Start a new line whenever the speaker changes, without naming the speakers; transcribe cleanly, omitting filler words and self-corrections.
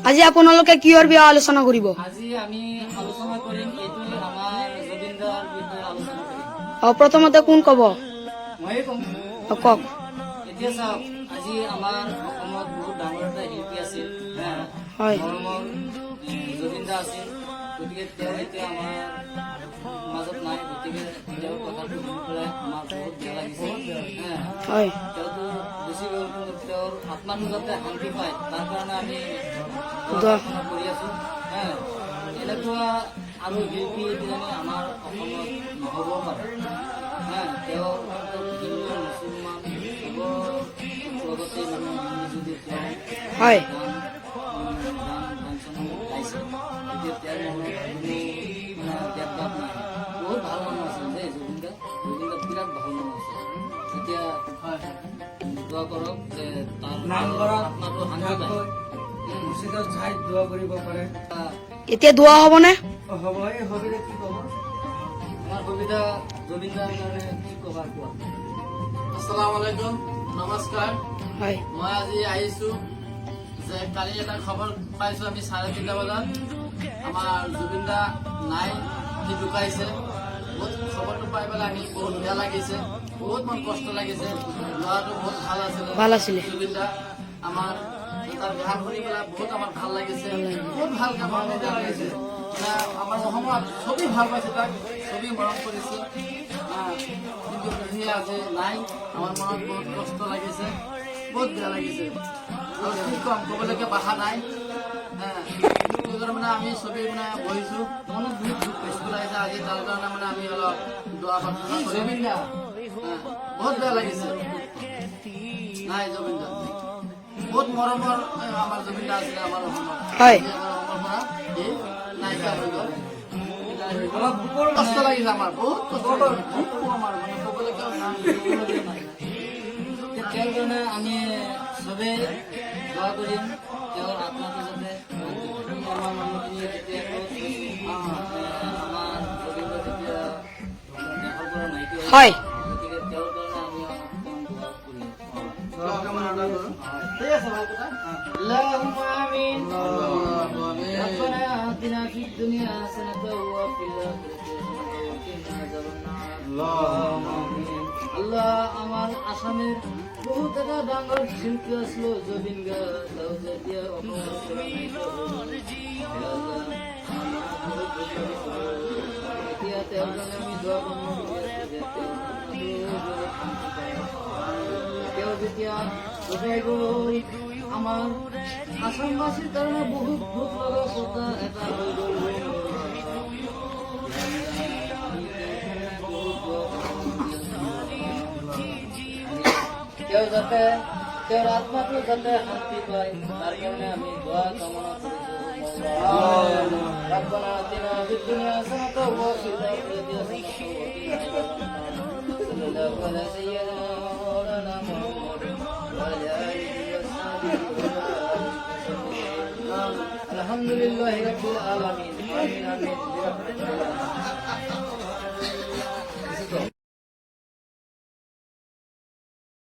আজি আপোনালোকে কিহৰ বিষয়ে আলোচনা কৰিব?
আজি আমি আলোচনা কৰিম এইটো আমাৰ জুবিনদাৰ বিষয়ে আলোচনা কৰিম।
প্ৰথমতে কোন ক'ব?
ময়ে ক'ম।
কওক।
এতিয়া চাওক, আজি আমাৰ অসমত বহুত ডাঙৰ এটা শিল্পী আছিল,
হয়
মৰমৰ জুবিনদা আছিল। গতিকে তেওঁ এতিয়া আমাৰ মাজত নাই। গতিকে তেওঁৰ কথাটো শুনি পেলাই আমাৰ বহুত বেয়া লাগিছে।
হয়
তেওঁতো গুচি গ'ল, কিন্তু তেওঁৰ আত্মাটো যাতে শান্তি পায় তাৰ কাৰণে আমি
দোৱা
প্ৰাৰ্থনা কৰি আছো। এনেকুৱা আৰু শিল্পী কিজানি আমাৰ অসমত নহ'ব পাৰে। তেওঁ হিন্দু মুছলমান চবৰ লগতে মানে মিলিজুলি তেওঁ
হয়
গান গাইছে। গতিকে তেওঁৰ মনত কোনো দেৱভাৱ নাই। বহুত ভাল মানুহ আছিল দেই জুবিনদা। জুবিনদা বিৰাট ভাল মানুহ আছিল। এতিয়া দোৱা কৰক যে তাৰ আত্মাটো শান্তি পায়।
এতিয়া দোৱা হ'বনে?
আমাৰ কবিতা জুবিনদাৰ কাৰণে কি কবা কোৱা?
আসসালামু আলাইকুম, নমস্কাৰ।
হয়
মই আজি আহিছো যে কালি এটা খবৰ পাইছো আমি 3:30 বজাত আমাৰ জুবিনদা নাই, সি ঢুকাইছে। বহুত খবৰটো পাই পেলাই আমি বহুত বেয়া লাগিছে, বহুত মন কষ্ট লাগিছে। ল'ৰাটো বহুত
ভাল আছিলে।
জুবিনদা আমাৰ তাৰ গান শুনি পেলাই বহুত আমাৰ ভাল লাগিছে, বহুত ভাল কাম লাগিছে। আমাৰ অসমত চবেই ভাল পাইছে তাক, চবেই মৰম কৰিছে। কিন্তু সি আজি নাই, আমাৰ মনত বহুত কষ্ট লাগিছে, বহুত বেয়া লাগিছে। আৰু কি কম, ক'বলৈকে ভাষা নাই। মানে আমি চবেই মানে বহিছো, মনত বহুত দুখ বেছি লাগিছে আজি। তাৰ কাৰণে মানে আমি অলপ দোৱা প্ৰাৰ্থনা কৰিম। বহুত বেয়া লাগিছে, নাই জুবিনদা। বহুত মৰমৰ আমাৰ জুবিনদা আছিলে আমাৰ অসমত।
হয়
নাইকিয়া হৈ গ'ল। কষ্ট লাগিছে আমাৰ, বহুত কষ্ট আমাৰ মানে ক'বলৈকে নাই।
তেওঁৰ কাৰণে আমি চবে দোৱা কৰিম, তেওঁৰ আত্মাটো যাতে আমাৰ মানুহখিনিয়ে যেতিয়া আমাৰ জুবিনদা যেতিয়া দেশৰ পৰা নাইকিয়া হৈ
হয়
গতিকে তেওঁৰ কাৰণে আমি অকণমান দোৱা কৰিম।
ঠিক আছে, ভাল কথা।
اللهم آمين. ربنا آتنا في الدنيا حسنة وفي الآخرة حسنة وقنا عذاب النار. আল্লাহ, আমার আসামের বহুত এটা ডাঙৰ শিল্পী আছিলো জুবিন গাৰ্গ। যেতিয়া এতিয়া তেওঁৰ কাৰণে আমি দোৱা তেওঁ যেতিয়া উঠাই গ'ল, আমাৰ আসামবাসীৰ কাৰণে বহুত দুখ লগা কথা এটা হৈ গ'ল। তেওঁ যাতে তেওঁৰ আত্মাটো যাতে শান্তি পায় তাৰ কাৰণে আমি দোৱা কামনা কৰিছোঁ। ربنا آتنا في الدنيا حسنة وفي الآخرة حسنة وقنا عذاب النار. صلى الله على سيدنا مولانا محمد وعلى آله وصحبه وسلم. الحمد لله رب العالمين. آمين آمين برحمتك.